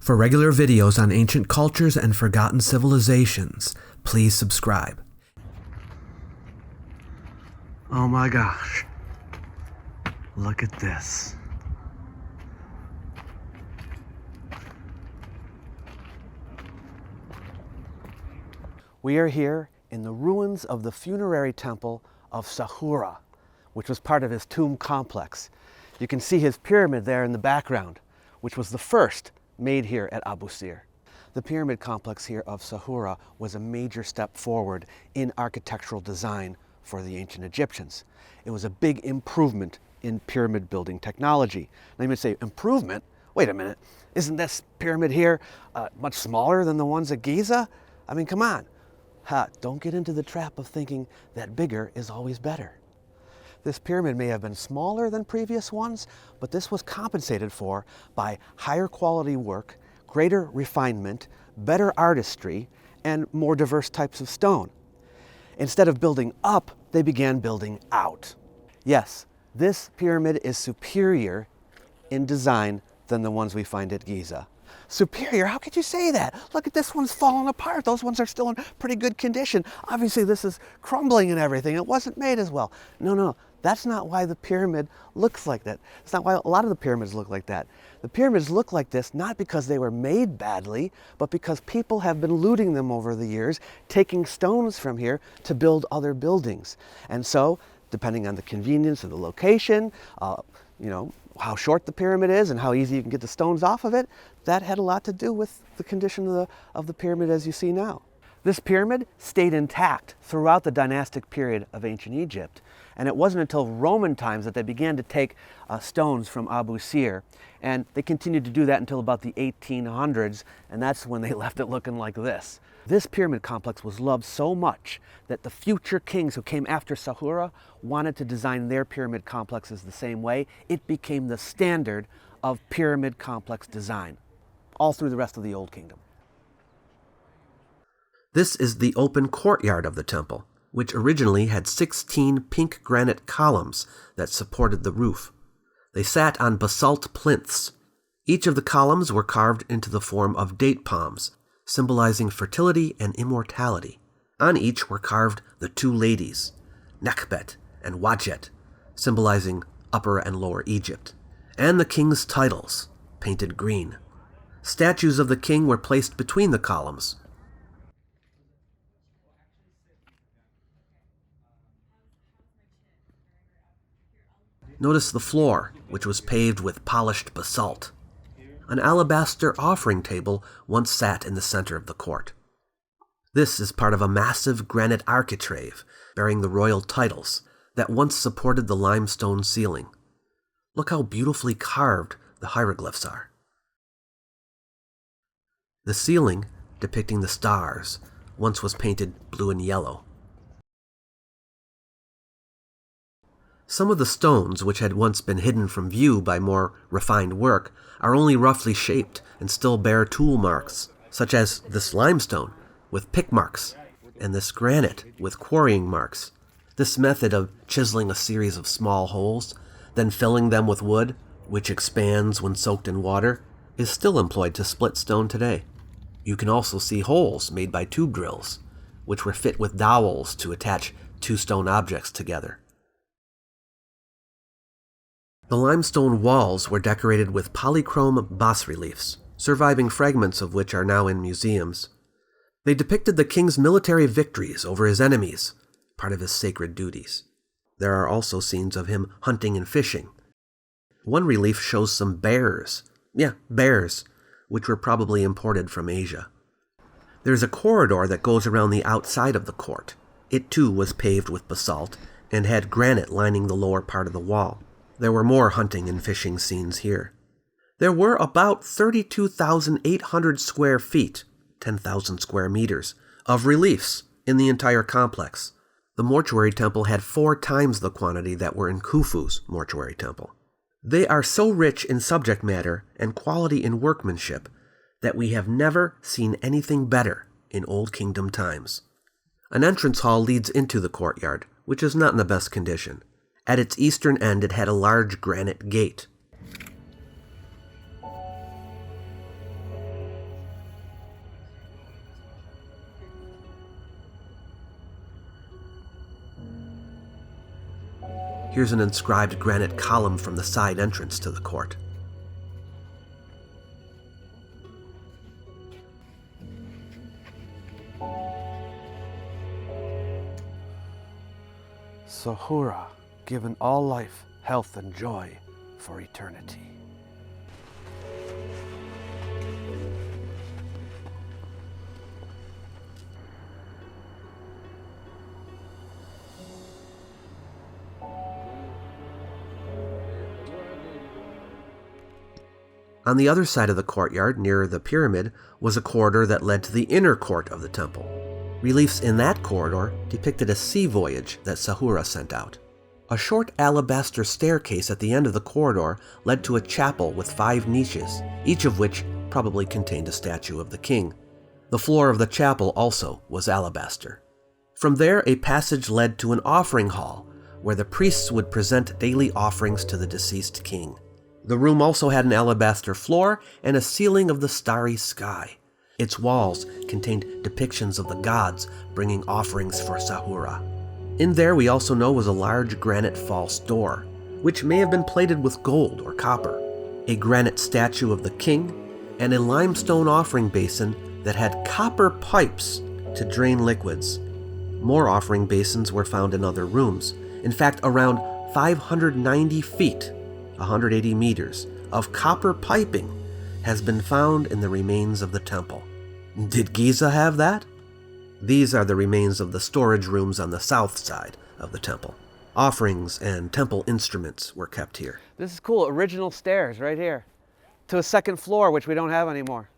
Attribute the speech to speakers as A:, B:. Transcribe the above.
A: For regular videos on ancient cultures and forgotten civilizations, please subscribe. Oh my gosh. Look at this. We are here in the ruins of the funerary temple of Sahura, which was part of his tomb complex. You can see his pyramid there in the background, which was the first made here at Abu Sir. The pyramid complex here of Sahura was a major step forward in architectural design for the ancient Egyptians. It was a big improvement in pyramid building technology. Now you might say, improvement? Wait a minute, isn't this pyramid here much smaller than the ones at Giza? I mean, come on. Don't get into the trap of thinking that bigger is always better. This pyramid may have been smaller than previous ones, but this was compensated for by higher quality work, greater refinement, better artistry, and more diverse types of stone. Instead of building up, they began building out. Yes, this pyramid is superior in design than the ones we find at Giza. Superior? How could you say that? Look at this one's falling apart. Those ones are still in pretty good condition. Obviously this is crumbling and everything. It wasn't made as well. No, that's not why the pyramid looks like that. It's not why a lot of the pyramids look like that. The pyramids look like this not because they were made badly, but because people have been looting them over the years, taking stones from here to build other buildings. And so, depending on the convenience of the location, how short the pyramid is and how easy you can get the stones off of it, that had a lot to do with the condition of the pyramid as you see now. This pyramid stayed intact throughout the dynastic period of ancient Egypt, and it wasn't until Roman times that they began to take stones from Abu Sir, and they continued to do that until about the 1800s, and that's when they left it looking like this. This pyramid complex was loved so much that the future kings who came after Sahura wanted to design their pyramid complexes the same way. It became the standard of pyramid complex design, all through the rest of the Old Kingdom. This is the open courtyard of the temple, which originally had 16 pink granite columns that supported the roof. They sat on basalt plinths. Each of the columns were carved into the form of date palms, symbolizing fertility and immortality. On each were carved the two ladies, Nekhbet and Wadjet, symbolizing Upper and Lower Egypt, and the king's titles, painted green. Statues of the king were placed between the columns. Notice the floor, which was paved with polished basalt. An alabaster offering table once sat in the center of the court. This is part of a massive granite architrave bearing the royal titles that once supported the limestone ceiling. Look how beautifully carved the hieroglyphs are. The ceiling, depicting the stars, once was painted blue and yellow. Some of the stones, which had once been hidden from view by more refined work, are only roughly shaped and still bear tool marks, such as this limestone with pick marks, and this granite with quarrying marks. This method of chiseling a series of small holes, then filling them with wood, which expands when soaked in water, is still employed to split stone today. You can also see holes made by tube drills, which were fit with dowels to attach two stone objects together. The limestone walls were decorated with polychrome bas-reliefs, surviving fragments of which are now in museums. They depicted the king's military victories over his enemies, part of his sacred duties. There are also scenes of him hunting and fishing. One relief shows some bears. Bears, which were probably imported from Asia. There's a corridor that goes around the outside of the court. It too was paved with basalt and had granite lining the lower part of the wall. There were more hunting and fishing scenes here. There were about 32,800 square feet, 10,000 square meters, of reliefs in the entire complex. The mortuary temple had 4 times the quantity that were in Khufu's mortuary temple. They are so rich in subject matter and quality in workmanship that we have never seen anything better in Old Kingdom times. An entrance hall leads into the courtyard, which is not in the best condition. At its eastern end, it had a large granite gate. Here's an inscribed granite column from the side entrance to the court. Sahura, given all life, health, and joy for eternity. On the other side of the courtyard, near the pyramid, was a corridor that led to the inner court of the temple. Reliefs in that corridor depicted a sea voyage that Sahura sent out. A short alabaster staircase at the end of the corridor led to a chapel with 5 niches, each of which probably contained a statue of the king. The floor of the chapel also was alabaster. From there, a passage led to an offering hall, where the priests would present daily offerings to the deceased king. The room also had an alabaster floor and a ceiling of the starry sky. Its walls contained depictions of the gods bringing offerings for Sahura. In there, we also know, was a large granite false door, which may have been plated with gold or copper, a granite statue of the king, and a limestone offering basin that had copper pipes to drain liquids. More offering basins were found in other rooms. In fact, around 590 feet 180 meters of copper piping has been found in the remains of the temple. Did Giza have that? These are the remains of the storage rooms on the south side of the temple. Offerings and temple instruments were kept here. This is cool. Original stairs right here to a second floor, which we don't have anymore.